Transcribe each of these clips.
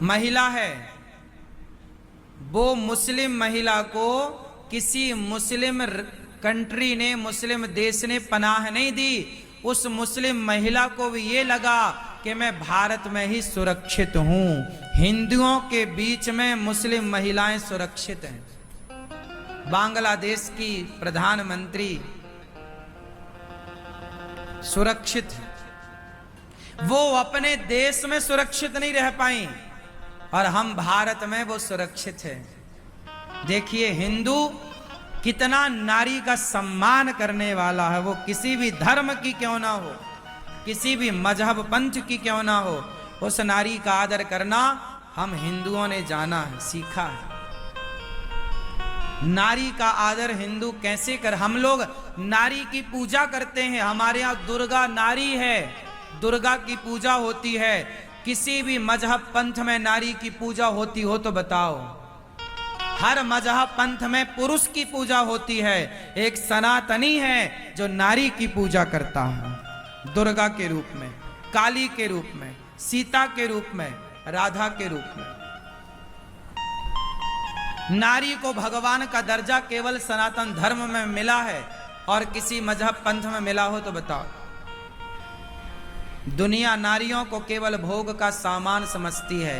महिला है, वो मुस्लिम महिला को किसी मुस्लिम कंट्री ने, मुस्लिम देश ने पनाह नहीं दी। उस मुस्लिम महिला को भी ये लगा कि मैं भारत में ही सुरक्षित हूं। हिंदुओं के बीच में मुस्लिम महिलाएं सुरक्षित हैं। बांग्लादेश की प्रधानमंत्री सुरक्षित है, वो अपने देश में सुरक्षित नहीं रह पाई और हम भारत में वो सुरक्षित है। देखिए हिंदू कितना नारी का सम्मान करने वाला है। वो किसी भी धर्म की क्यों ना हो, किसी भी मजहब पंथ की क्यों ना हो, उस नारी का आदर करना हम हिंदुओं ने जाना है, सीखा है। नारी का आदर हिंदू कैसे कर, हम लोग नारी की पूजा करते हैं। हमारे यहाँ दुर्गा नारी है, दुर्गा की पूजा होती है। किसी भी मजहब पंथ में नारी की पूजा होती हो तो बताओ। हर मजहब पंथ में पुरुष की पूजा होती है। एक सनातनी है जो नारी की पूजा करता है, दुर्गा के रूप में, काली के रूप में, सीता के रूप में, राधा के रूप में। नारी को भगवान का दर्जा केवल सनातन धर्म में मिला है और किसी मजहब पंथ में मिला हो तो बताओ। दुनिया नारियों को केवल भोग का सामान समझती है।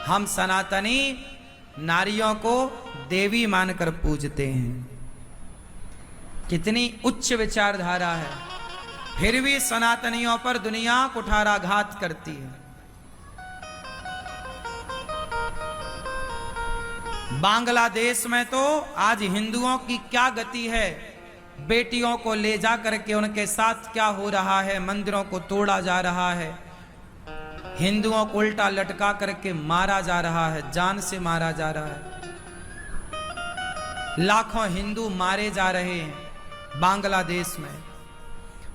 हम सनातनी नारियों को देवी मानकर पूजते हैं। कितनी उच्च विचारधारा है, फिर भी सनातनियों पर दुनिया कुठाराघात करती है। बांग्लादेश में तो आज हिंदुओं की क्या गति है। बेटियों को ले जा करके उनके साथ क्या हो रहा है, मंदिरों को तोड़ा जा रहा है, हिंदुओं को उल्टा लटका करके मारा जा रहा है, जान से मारा जा रहा है। लाखों हिंदू मारे जा रहे हैं बांग्लादेश में।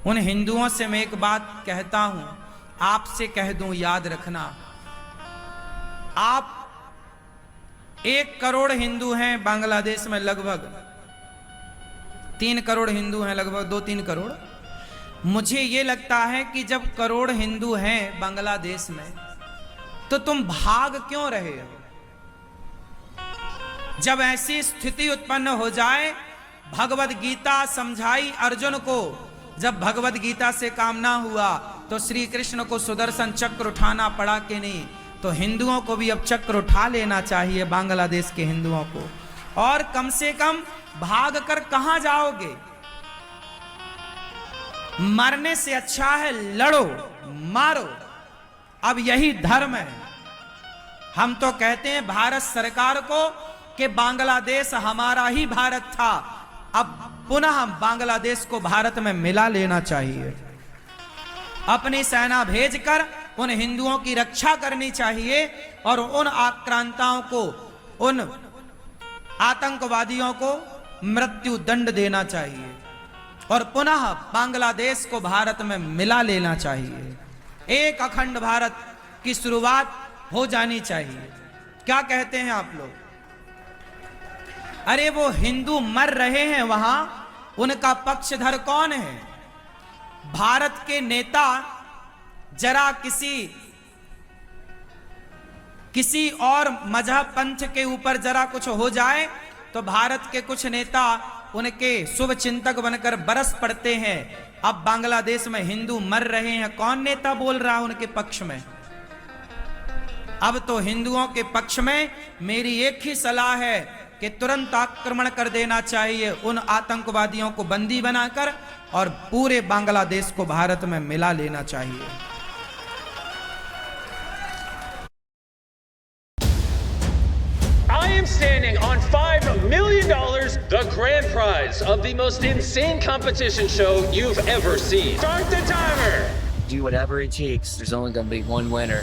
उन हिंदुओं से मैं एक बात कहता हूं, आपसे कह दूं, याद रखना। आप 1 करोड़ हिंदू हैं बांग्लादेश में, लगभग 3 करोड़ हिंदू हैं, लगभग 2-3 करोड़। मुझे ये लगता है कि जब करोड़ हिंदू हैं बांग्लादेश में, तो तुम भाग क्यों रहे हो? जब ऐसी स्थिति उत्पन्न हो जाए, भगवद गीता समझाई अर्जुन को, जब भगवद गीता से काम ना हुआ तो श्री कृष्ण को सुदर्शन चक्र उठाना पड़ा कि नहीं? तो हिंदुओं को भी अब चक्र उठा लेना चाहिए, बांग्लादेश के हिंदुओं को। और कम से कम भाग कर कहां जाओगे? मरने से अच्छा है लड़ो, मारो। अब यही धर्म है। हम तो कहते हैं भारत सरकार को कि बांग्लादेश हमारा ही भारत था, अब पुनः बांग्लादेश को भारत में मिला लेना चाहिए। अपनी सेना भेजकर उन हिंदुओं की रक्षा करनी चाहिए और उन आक्रांताओं को, उन आतंकवादियों को मृत्यु दंड देना चाहिए और पुनः बांग्लादेश को भारत में मिला लेना चाहिए। एक अखंड भारत की शुरुआत हो जानी चाहिए। क्या कहते हैं आप लोग? अरे वो हिंदू मर रहे हैं वहां, उनका पक्षधर कौन है? भारत के नेता जरा किसी और मजहब पंथ के ऊपर जरा कुछ हो जाए तो भारत के कुछ नेता उनके शुभ चिंतक बनकर बरस पड़ते हैं। अब बांग्लादेश में हिंदू मर रहे हैं, कौन नेता बोल रहा है उनके पक्ष में? अब तो हिंदुओं के पक्ष में मेरी एक ही सलाह है कि तुरंत आक्रमण कर देना चाहिए उन आतंकवादियों को बंदी बनाकर और पूरे बांग्लादेश को भारत में मिला लेना चाहिए। I am standing on $5 million, the grand prize of the most insane competition show you've ever seen. Start the timer! Do whatever it takes. There's only gonna be one winner.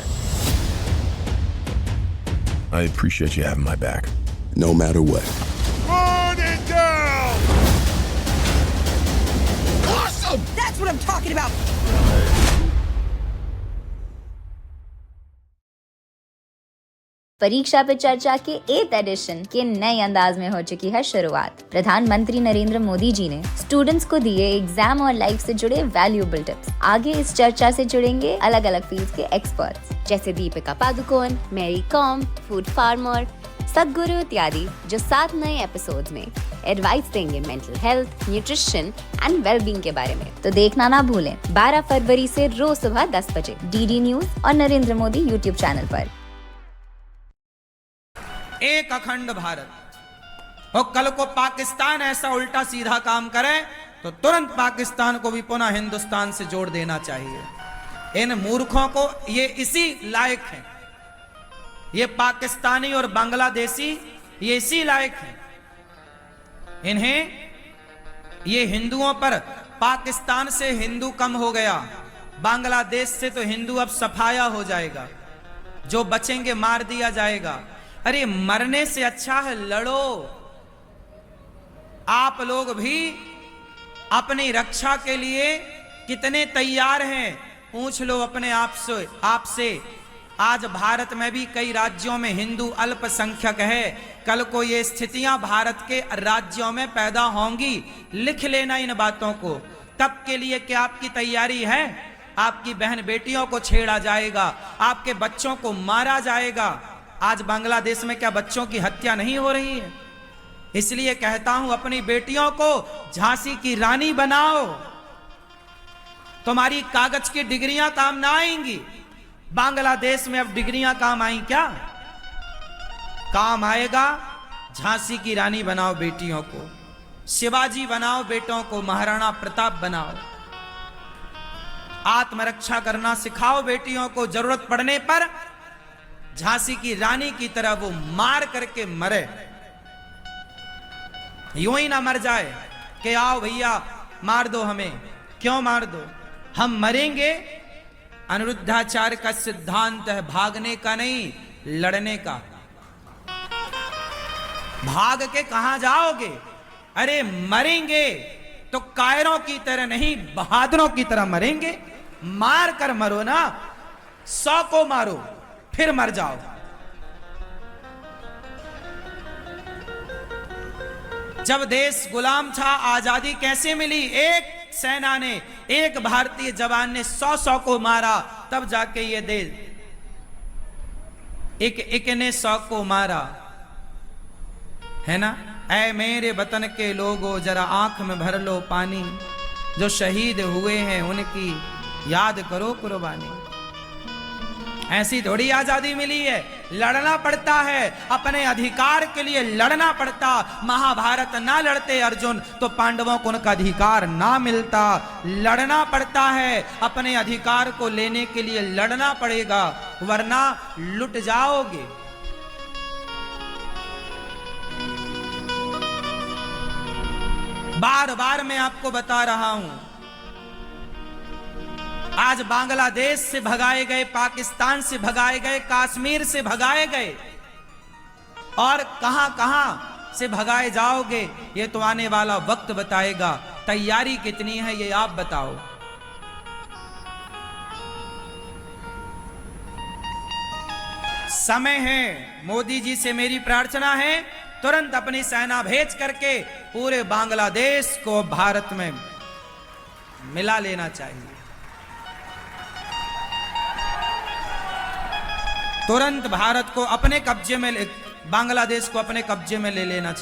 I appreciate you having my back. No matter what. Burn it down! Awesome! That's what I'm talking about! परीक्षा पे चर्चा के 8th addition के नए अंदाज में हो चुकी है शुरुआत। प्रधानमंत्री नरेंद्र मोदी जी ने स्टूडेंट्स को दिए एग्जाम और लाइफ से जुड़े वैल्यूएबल टिप्स। आगे इस चर्चा से जुड़ेंगे अलग अलग फील्ड के एक्सपर्ट्स जैसे दीपिका पादुकोण, मैरी कॉम, फूड फार्मर, सदगुरु इत्यादि, जो 7 नए एपिसोड में एडवाइस देंगे mental health, nutrition and wellbeing के बारे में। तो देखना ना भूलें 12 फरवरी से रोज सुबह 10 बजे DD न्यूज और नरेंद्र मोदी यूट्यूब चैनल पर। एक अखंड भारत। और कल को पाकिस्तान ऐसा उल्टा सीधा काम करे तो तुरंत पाकिस्तान को भी पुनः हिंदुस्तान से जोड़ देना चाहिए। इन मूर्खों को ये इसी लायक हैं, ये पाकिस्तानी और बांग्लादेशी ये इसी लायक हैं। इन्हें ये हिंदुओं पर, पाकिस्तान से हिंदू कम हो गया, बांग्लादेश से तो हिंदू अब सफाया हो जाएगा, जो बचेंगे मार दिया जाएगा। अरे मरने से अच्छा है लड़ो। आप लोग भी अपनी रक्षा के लिए कितने तैयार हैं पूछ लो अपने आपसे। आज भारत में भी कई राज्यों में हिंदू अल्पसंख्यक है। कल को ये स्थितियां भारत के राज्यों में पैदा होंगी। लिख लेना इन बातों को। तब के लिए क्या आपकी तैयारी है? आपकी बहन बेटियों को छेड़ा जाएगा, आपके बच्चों को मारा जाएगा। आज बांग्लादेश में क्या बच्चों की हत्या नहीं हो रही है? इसलिए कहता हूं अपनी बेटियों को झांसी की रानी बनाओ। तुम्हारी कागज की डिग्रियां काम ना आएंगी। बांग्लादेश में अब डिग्रियां काम आई क्या? काम आएगा। झांसी की रानी बनाओ बेटियों को, शिवाजी बनाओ बेटों को, महाराणा प्रताप बनाओ। आत्मरक्षा करना सिखाओ बेटियों को। जरूरत पड़ने पर झांसी की रानी की तरह वो मार करके मरे, यूं ही ना मर जाए कि आओ भैया मार दो हमें। क्यों मार दो? हम मरेंगे। अनिरुद्धाचार्य का सिद्धांत है भागने का नहीं, लड़ने का। भाग के कहां जाओगे? अरे मरेंगे तो कायरों की तरह नहीं, बहादुरों की तरह मरेंगे। मार कर मरो ना, 100 को मारो फिर मर जाओ। जब देश गुलाम था, आजादी कैसे मिली? एक सेना ने, एक भारतीय जवान ने 100 को मारा, तब जाके ये देश। एक ने 100 को मारा, है ना? ऐ मेरे वतन के लोगों जरा आंख में भर लो पानी, जो शहीद हुए हैं उनकी याद करो कुर्बानी। ऐसी थोड़ी आजादी मिली है। लड़ना पड़ता है, अपने अधिकार के लिए लड़ना पड़ता। महाभारत ना लड़ते अर्जुन तो पांडवों को उनका अधिकार ना मिलता। लड़ना पड़ता है, अपने अधिकार को लेने के लिए लड़ना पड़ेगा, वरना लुट जाओगे। बार बार मैं आपको बता रहा हूं, आज बांग्लादेश से भगाए गए, पाकिस्तान से भगाए गए, कश्मीर से भगाए गए और कहां कहां से भगाए जाओगे, ये तो आने वाला वक्त बताएगा। तैयारी कितनी है ये आप बताओ। समय है। मोदी जी से मेरी प्रार्थना है, तुरंत अपनी सेना भेज करके पूरे बांग्लादेश को भारत में मिला लेना चाहिए। तुरंत भारत को अपने कब्जे में, बांग्लादेश को अपने कब्जे में ले लेना चाहिए।